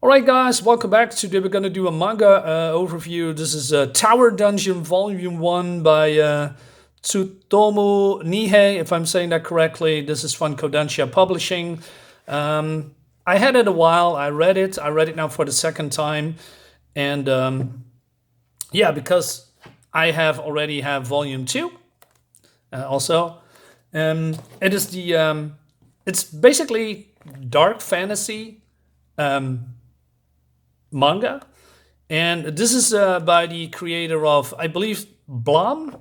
Alright guys, welcome back. Today we're gonna do a manga overview. This is Tower Dungeon Volume 1 by Tsutomu Nihei, if I'm saying that correctly. This is from Kodansha Publishing. I had it a while, I read it now for the second time. And yeah, because I already have Volume 2 also. It is it's basically dark fantasy manga, and this is by the creator of, I believe, Blame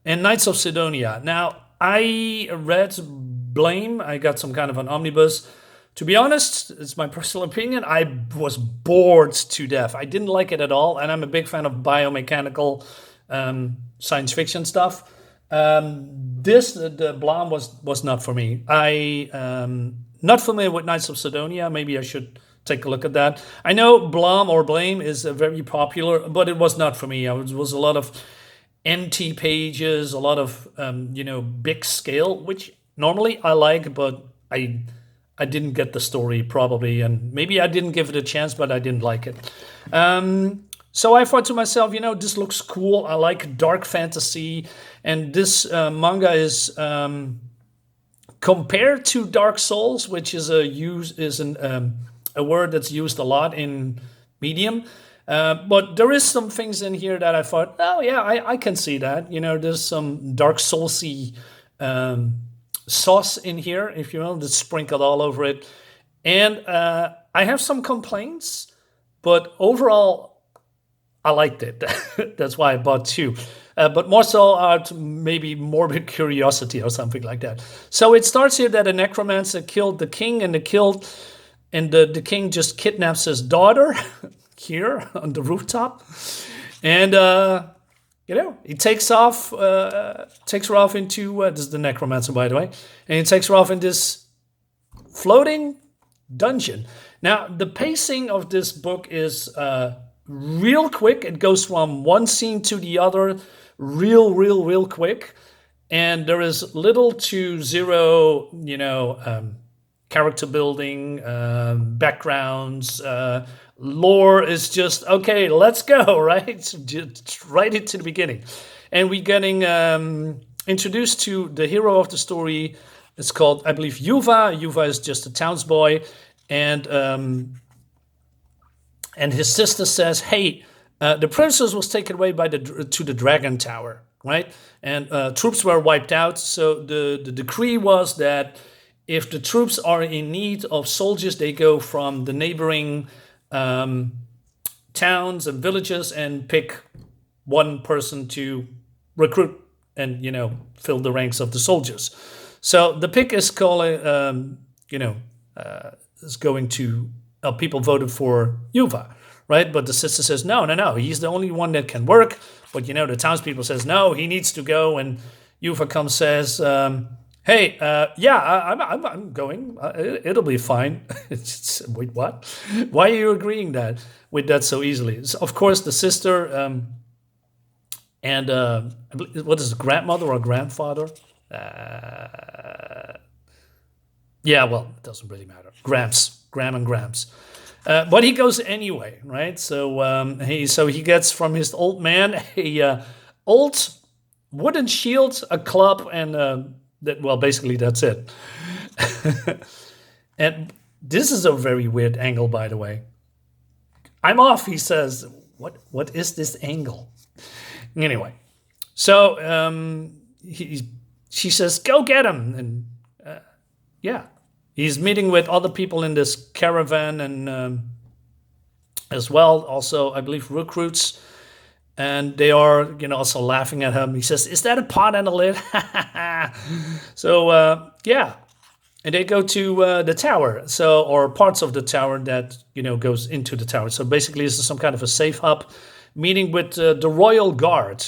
and Knights of Sidonia. Now, I read Blame, I got some kind of an omnibus. To be honest, it's my personal opinion, I was bored to death. I didn't like it at all, and I'm a big fan of biomechanical science fiction stuff. The Blame was not for me. I not familiar with Knights of Sidonia. Maybe I should take a look at that. I know Blame is very popular, but it was not for me. It was a lot of empty pages, a lot of big scale, which normally I like, but I didn't get the story probably, and maybe I didn't give it a chance, but I didn't like it. So I thought to myself, this looks cool. I like dark fantasy, and this manga is compared to Dark Souls, which is a word that's used a lot in Medium. But there is some things in here that I thought, oh yeah, I can see that. There's some Dark Soulsy sauce in here, if you will, that's sprinkled all over it. And I have some complaints, but overall, I liked it. That's why I bought two. But more so out maybe morbid curiosity or something like that. So it starts here that a necromancer killed the king, and the king just kidnaps his daughter here on the rooftop, and he takes her off into this is the necromancer, by the way, and he takes her off in this floating dungeon. Now the pacing of this book is real quick. It goes from one scene to the other real quick, and there is little to zero character building, backgrounds, lore is just, okay, let's go, right? Just right into the beginning. And we're getting introduced to the hero of the story. It's called, I believe, Yuva. Yuva is just a townsboy. And his sister says, hey, the princess was taken away to the dragon tower, right? And troops were wiped out. So the decree was that if the troops are in need of soldiers, they go from the neighboring towns and villages and pick one person to recruit and, fill the ranks of the soldiers. So the pick is calling, is going to, people voted for Yuva, right? But the sister says, no, he's the only one that can work. But, the townspeople says, no, he needs to go. And Yuva comes, says, hey, I'm going. It'll be fine. Wait, what? Why are you agreeing with that so easily? So, of course, the sister and what is it, grandmother or grandfather? Yeah, well, it doesn't really matter. Gram and Gramps. But he goes anyway, right? So he gets from his old man a old wooden shield, a club, and basically that's it. And this is a very weird angle, by the way. I'm off, he says. What is this angle? Anyway, so she says, go get him. And he's meeting with other people in this caravan, and as well, also, I believe, recruits. And they are, also laughing at him. He says, is that a pot and a lid? So, and they go to the tower, or parts of the tower that, goes into the tower. So basically, this is some kind of a safe hub, meeting with the royal guard.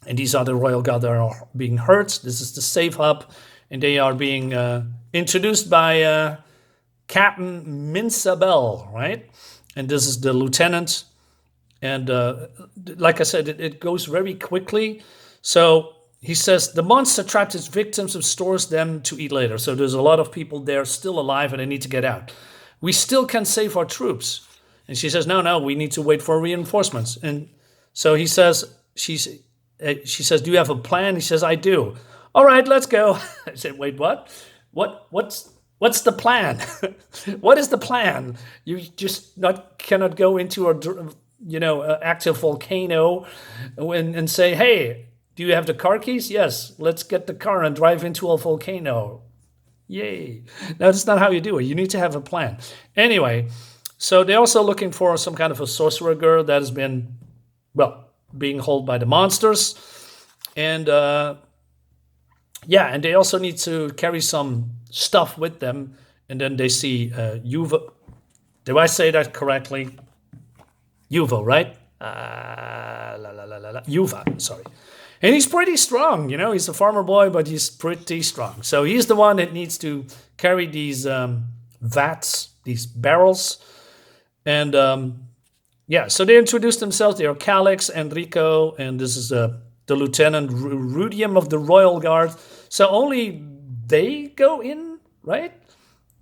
And these are the royal guard that are being hurt. This is the safe hub, and they are being introduced by Captain Minsabel, right? And this is the lieutenant. And like I said, it goes very quickly. So he says, the monster trapped its victims and stores them to eat later. So there's a lot of people there still alive, and they need to get out. We still can save our troops. And she says, no, we need to wait for reinforcements. And so he says, she says, do you have a plan? He says, I do. All right, let's go. I said, wait, what? What's the plan? What is the plan? You just cannot go into a active volcano and say, hey, do you have the car keys? Yes, let's get the car and drive into a volcano. Yay. No, that's not how you do it. You need to have a plan. Anyway, so they're also looking for some kind of a sorcerer girl that has been, being held by the monsters. And and they also need to carry some stuff with them. And then they see Yuva. Did I say that correctly? Yuva, right? Yuva, sorry. And he's pretty strong, he's a farmer boy, but he's pretty strong. So he's the one that needs to carry these vats, these barrels. And so they introduce themselves. They are Calix, Enrico, and this is the Lieutenant Rudium of the Royal Guard. So only they go in, right?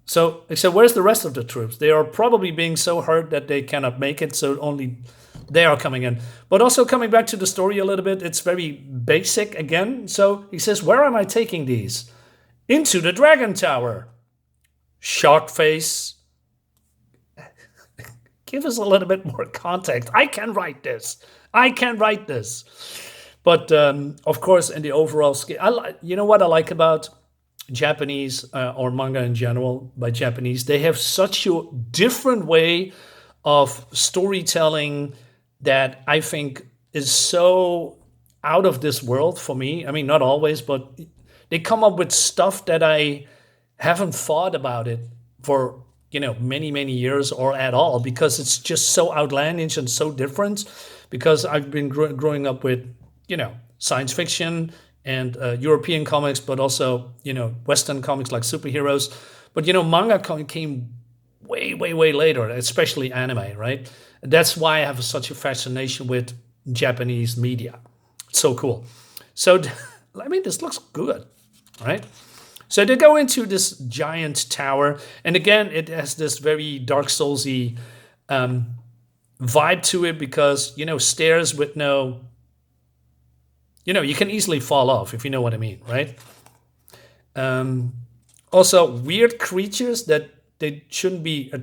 So where's the rest of the troops? They are probably being so hurt that they cannot make it, so only they are coming in. But also coming back to the story a little bit, it's very basic again. So he says, where am I taking these? Into the Dragon Tower. Shocked face. Give us a little bit more context. I can write this. But of course, in the overall scale, you know what I like about Japanese or manga in general by Japanese? They have such a different way of storytelling that I think is so out of this world for me. I mean, not always, but they come up with stuff that I haven't thought about it for many, many years or at all, because it's just so outlandish and so different, because I've been growing up with, science fiction and European comics, but also, Western comics like superheroes. But, manga came way, way, way later, especially anime, right? That's why I have such a fascination with Japanese media. It's so cool. So, this looks good, right? So they go into this giant tower, and again, it has this very Dark Souls-y vibe to it, because, stairs with no, you can easily fall off, if you know what I mean, right? Also, weird creatures that they shouldn't be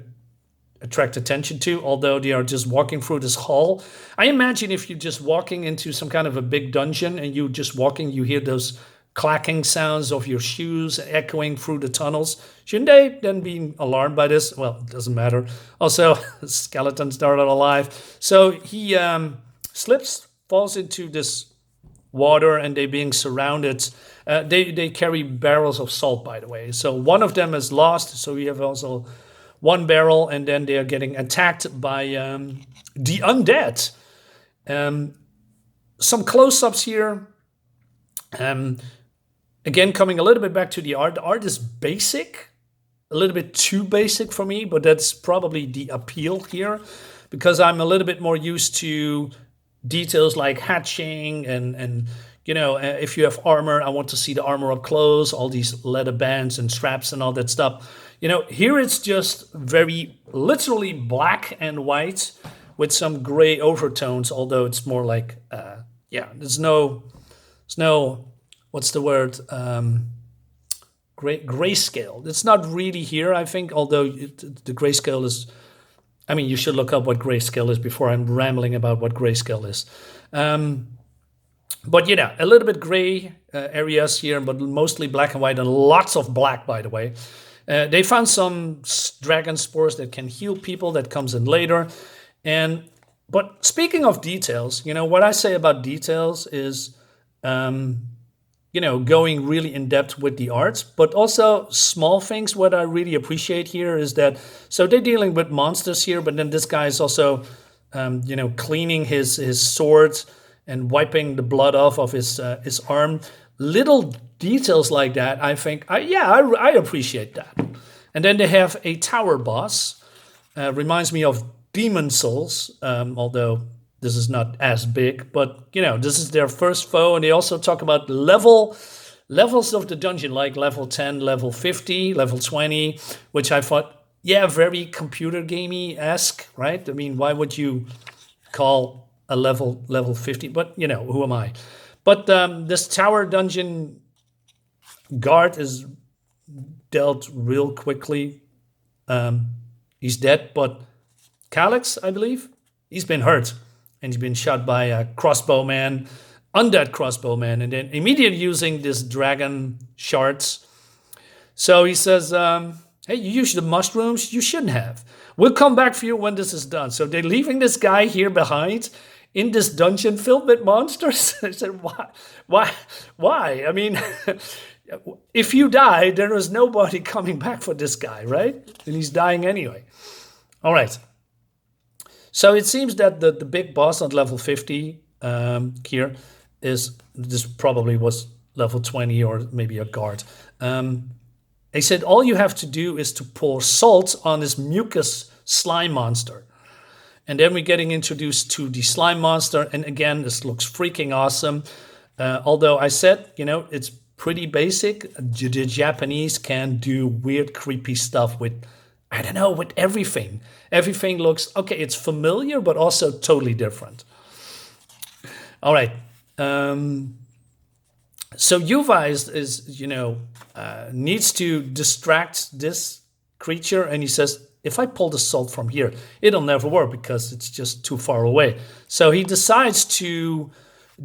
attract attention to, although they are just walking through this hall. I imagine if you're just walking into some kind of a big dungeon and you just walking, you hear those clacking sounds of your shoes echoing through the tunnels. Shouldn't they then be alarmed by this? Well, it doesn't matter. Also, skeletons that are alive. So he slips, falls into this water, and they being surrounded. They carry barrels of salt, by the way. So one of them is lost. So we have also one barrel, and then they are getting attacked by the undead. Some close-ups here. Again, coming a little bit back to the art. The art is basic, a little bit too basic for me, but that's probably the appeal here, because I'm a little bit more used to details like hatching and if you have armor, I want to see the armor up close, all these leather bands and straps and all that stuff. Here it's just very literally black and white with some gray overtones, although it's more like, there's no, what's the word? Grayscale. It's not really here, I think, although the grayscale is, you should look up what grayscale is before I'm rambling about what grayscale is. But a little bit gray areas here, but mostly black and white, and lots of black, by the way. They found some dragon spores that can heal people. That comes in later. But speaking of details, what I say about details is, going really in depth with the arts, but also small things. What I really appreciate here is that, so they're dealing with monsters here, but then this guy is also, cleaning his sword and wiping the blood off of his arm. Little details like that, I think, I appreciate that. And then they have a tower boss. Reminds me of Demon Souls, although this is not as big, but this is their first foe, and they also talk about levels of the dungeon, like level 10, level 50, level 20, which I thought, yeah, very computer gamey-esque, right? I mean, why would you call a level 50? But you know, who am I? But this tower dungeon guard is dealt real quickly. He's dead, but Calyx, I believe, he's been hurt, and he's been shot by a crossbowman, undead crossbowman, and then immediately using this dragon shards. So he says, hey, you used the mushrooms? You shouldn't have. We'll come back for you when this is done. So they're leaving this guy here behind in this dungeon filled with monsters. I said, why? I mean, if you die, there is nobody coming back for this guy, right? And he's dying anyway. All right. So it seems that the big boss on level 50 here is, this probably was level 20 or maybe a guard. They said all you have to do is to pour salt on this mucus slime monster. And then we're getting introduced to the slime monster. And again, this looks freaking awesome. Although I said, you know, it's pretty basic. The Japanese can do weird, creepy stuff with, I don't know, with everything. Everything looks, okay, it's familiar, but also totally different. All right. So Yuva is you know, needs to distract this creature. And he says, if I pull the salt from here, it'll never work because it's just too far away. So he decides to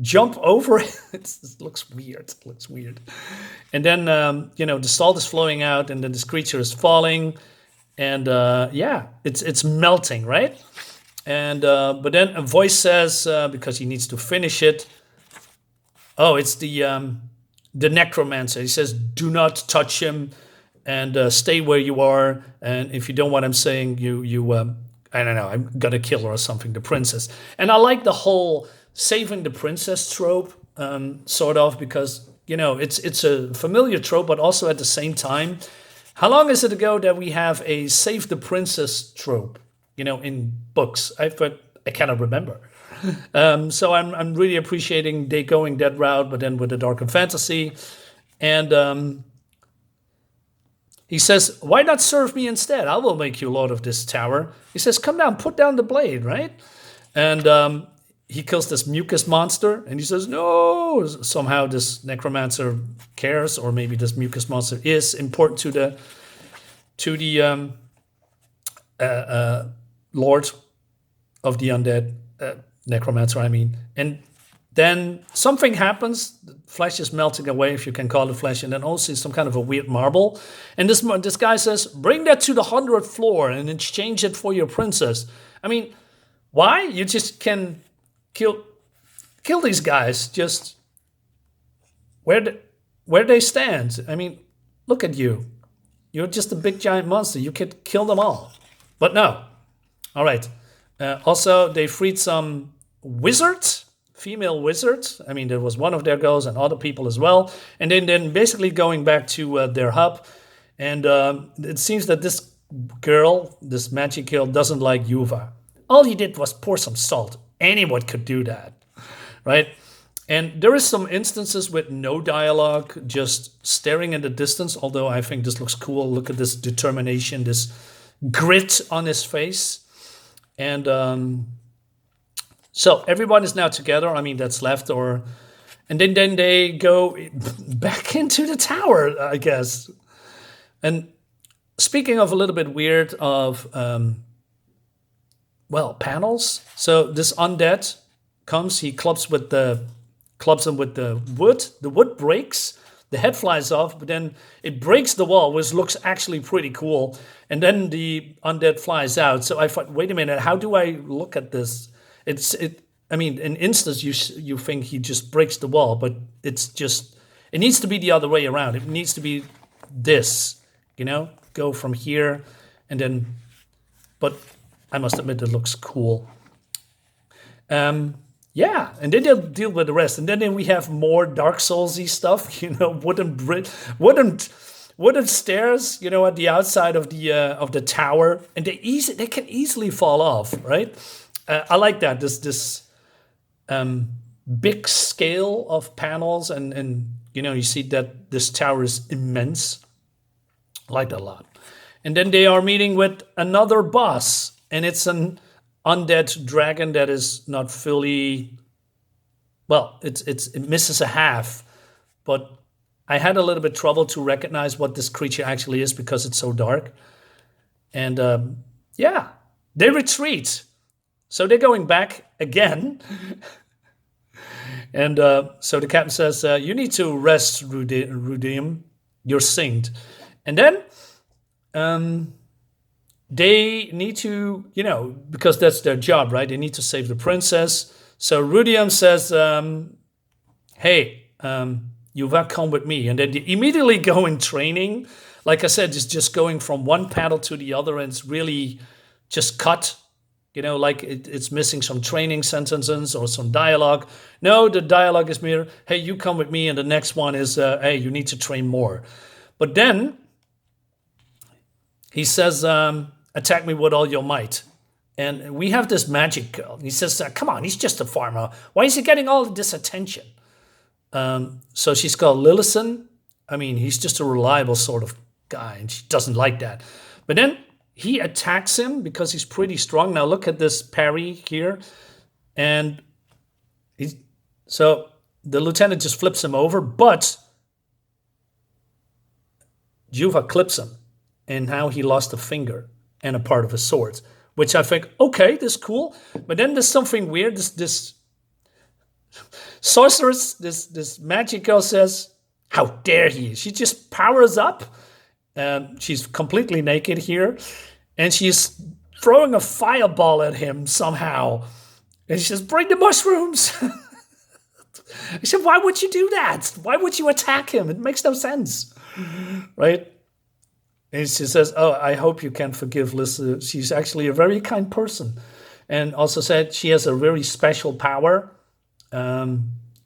jump over it. It looks weird. It looks weird. And then, you know, the salt is flowing out and then this creature is falling. And yeah, it's melting, right? And but then a voice says, because he needs to finish it, oh, it's the necromancer. He says, do not touch him and stay where you are. And if you don't want him saying, you I don't know, I'm gonna kill her or something, the princess. And I like the whole saving the princess trope, sort of, because, you know, it's a familiar trope, but also at the same time, how long is it ago that we have a save the princess trope, you know, in books? I cannot remember. So I'm really appreciating they going that route, but then with the darker fantasy. And he says, why not serve me instead? I will make you lord of this tower. He says, come down, put down the blade, right? And he kills this mucus monster, and he says, no. Somehow this necromancer cares, or maybe this mucus monster is important to the lord of the undead, necromancer, I mean. And then something happens. The flesh is melting away, if you can call it flesh, and then also some kind of a weird marble. And this guy says, bring that to the 100th floor and exchange it for your princess. I mean, why? You just can kill these guys just where they stand. I mean, look at you. You're just a big giant monster. You could kill them all. But no. All right. Also, they freed some wizards, female wizards. I mean, there was one of their goals and other people as well. And then basically going back to their hub. And it seems that this girl, this magic girl, doesn't like Yuva. All he did was pour some salt. Anyone could do that, right? And there is some instances with no dialogue, just staring in the distance, although I think this looks cool. Look at this determination, this grit on his face. And so everyone is now together. I mean, that's left. And then they go back into the tower, I guess. And speaking of a little bit weird of, panels. So this undead comes, he clubs him with the wood. The wood breaks, the head flies off, but then it breaks the wall, which looks actually pretty cool. And then the undead flies out. So I thought, wait a minute, how do I look at this? I mean, in instance, you think he just breaks the wall, but it needs to be the other way around. It needs to be this, you know, go from here and then, but I must admit it looks cool. Yeah, and then they'll deal with the rest. And then we have more Dark Souls-y stuff, you know, wooden stairs, you know, at the outside of the tower, and they can easily fall off, right? I like that. This big scale of panels, and you know, you see that this tower is immense. I like that a lot. And then they are meeting with another boss, and it's an undead dragon that is not fully, well, it misses a half, but I had a little bit trouble to recognize what this creature actually is because it's so dark. And yeah, they retreat. So they're going back again. And so the captain says, you need to rest, Rudium. You're synced. And then they need to, because that's their job, right? They need to save the princess. So Rudium says, hey, Yuva, come with me. And then they immediately go in training. Like I said, it's just going from one paddle to the other, and it's really just cut. Like it's missing some training sentences or some dialogue. No, the dialogue is mere, hey, you come with me. And the next one is, hey, you need to train more. But then he says, attack me with all your might. And we have this magic girl. And he says, come on, he's just a farmer. Why is he getting all this attention? So she's called Lillison. I mean, he's just a reliable sort of guy, and she doesn't like that. But then he attacks him because he's pretty strong. Now look at this parry here. And so the lieutenant just flips him over, but Yuva clips him. And now he lost a finger and a part of his sword, which I think, okay, this is cool. But then there's something weird. This sorceress, this magic girl says, how dare he? She just powers up. She's completely naked here. And she's throwing a fireball at him somehow. And she says, bring the mushrooms. I said, why would you do that? Why would you attack him? It makes no sense. Right? And she says, oh, I hope you can forgive Lisa. She's actually a very kind person. And also said she has a very special power.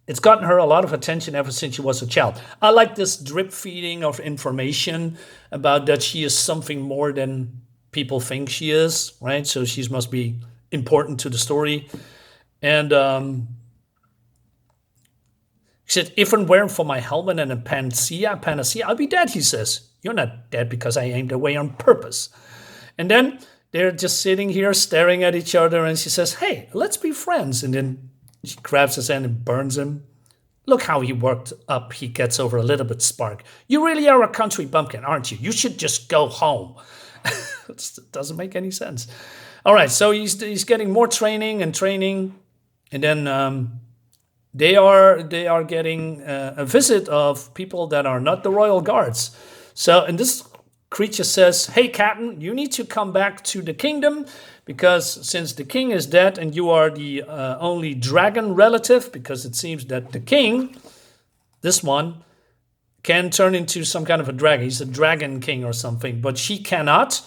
It's gotten her a lot of attention ever since she was a child. I like this drip feeding of information about that she is something more than people think she is, right? So she must be important to the story. And he said, if it weren't for my helmet and a panacea, I'll be dead, he says. You're not dead because I aimed away on purpose. And then they're just sitting here staring at each other, and she says, hey, let's be friends. And then she grabs his hand and burns him. Look how he worked up. He gets over a little bit spark. You really are a country bumpkin, aren't you? You should just go home. It doesn't make any sense. All right, so he's getting more training. And then they are getting a visit of people that are not the royal guards. So, and this creature says, hey, Captain, you need to come back to the kingdom because since the king is dead and you are the only dragon relative, because it seems that the king, this one, can turn into some kind of a dragon. He's a dragon king or something, but she cannot.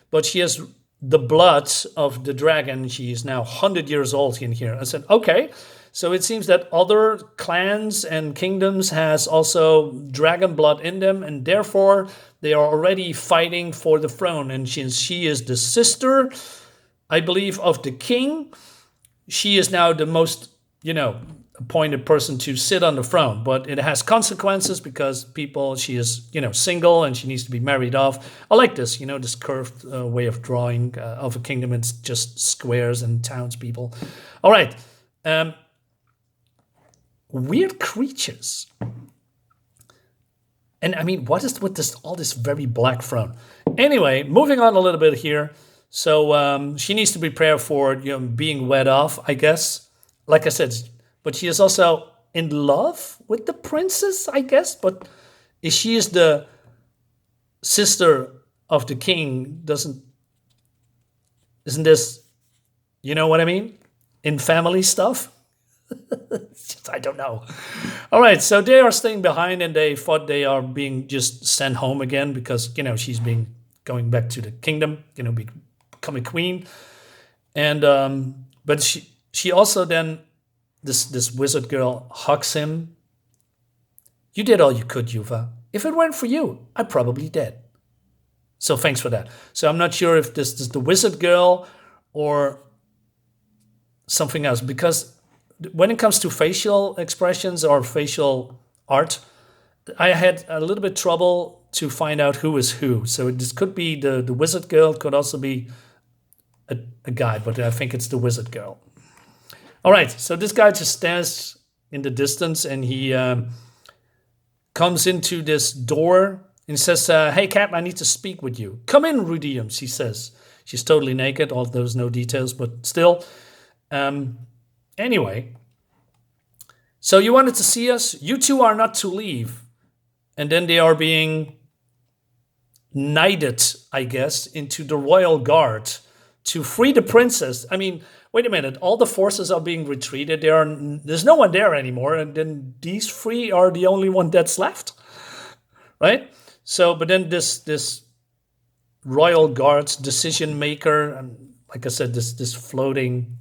But she has the blood of the dragon. She is now 100 years old in here. I said, okay. So it seems that other clans and kingdoms has also dragon blood in them, and therefore they are already fighting for the throne. And since she is the sister, I believe, of the king, she is now the most, appointed person to sit on the throne. But it has consequences because she is, single and she needs to be married off. I like this, this curved way of drawing of a kingdom. It's just squares and townspeople. All right. Weird creatures. And I mean, what is with all this very black throne? Anyway, moving on a little bit here. So she needs to prepare for being wed off, I guess. Like I said, but she is also in love with the princess, I guess. But if she is the sister of the king, isn't this, you know what I mean? In family stuff? I don't know. All right, so they are staying behind, and they thought they are being just sent home again because she's going back to the kingdom, becoming queen, and but she also then this wizard girl hugs him. You did all you could, Yuva. If it weren't for you, I'd probably dead. So thanks for that. So I'm not sure if this is the wizard girl or something else, because when it comes to facial expressions or facial art, I had a little bit trouble to find out who is who. So this could be the wizard girl, could also be a guy, but I think it's the wizard girl. All right, so this guy just stands in the distance and he comes into this door and says, hey, Cap, I need to speak with you. Come in, Rudium, she says. She's totally naked, although there's no details, but still. Anyway, so you wanted to see us? You two are not to leave. And then they are being knighted, I guess, into the royal guard to free the princess. I mean, wait a minute. All the forces are being retreated. There's no one there anymore. And then these three are the only one that's left, right? So, but then this royal guard's decision maker, and like I said, this floating,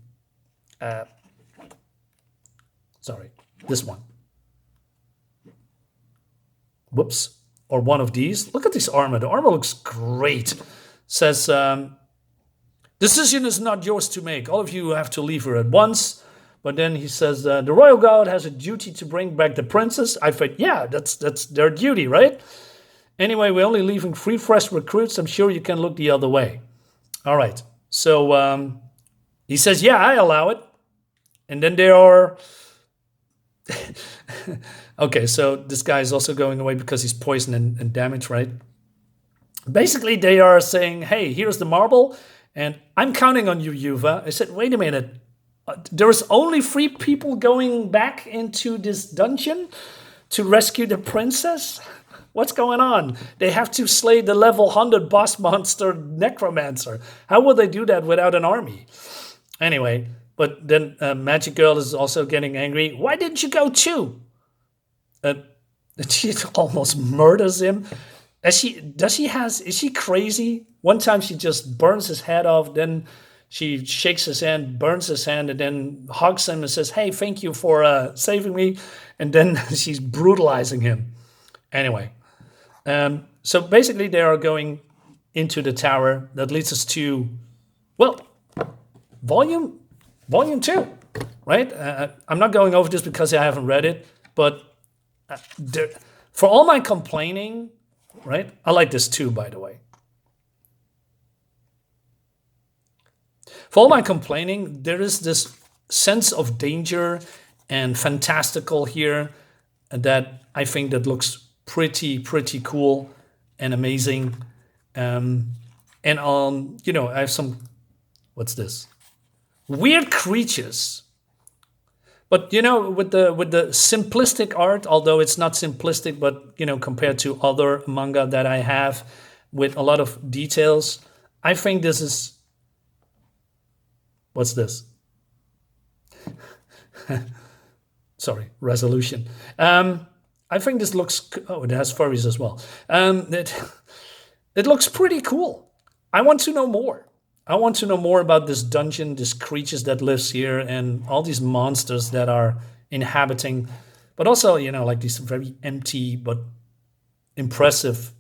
this one. Whoops. Or one of these. Look at this armor. The armor looks great. Says, decision is not yours to make. All of you have to leave her at once. But then he says, the royal guard has a duty to bring back the princess. I thought, yeah, that's their duty, right? Anyway, we're only leaving 3 fresh recruits. I'm sure you can look the other way. All right. So he says, yeah, I allow it. And then there are... Okay, so this guy is also going away because he's poisoned and damaged, right? Basically, they are saying, hey, here's the marble, and I'm counting on you, Yuva. I said, wait a minute. There's only 3 people going back into this dungeon to rescue the princess? What's going on? They have to slay the level 100 boss monster necromancer. How will they do that without an army? Anyway, but then Magic Girl is also getting angry. Why didn't you go too? She almost murders him. Is she crazy? One time she just burns his head off, then she shakes his hand, burns his hand, and then hugs him and says, hey, thank you for saving me. And then she's brutalizing him. Anyway, so basically they are going into the tower. That leads us to, well, volume 2, right? I'm not going over this because I haven't read it, but for all my complaining, right? I like this too, by the way. For all my complaining, there is this sense of danger and fantastical here that I think that looks pretty cool and amazing. And I have some, what's this? Weird creatures. But, with the simplistic art, although it's not simplistic, but, compared to other manga that I have with a lot of details, I think this is, what's this? Sorry, resolution. I think this looks, it has furries as well. It looks pretty cool. I want to know more. I want to know more about this dungeon, these creatures that lives here, and all these monsters that are inhabiting, but also, like these very empty but impressive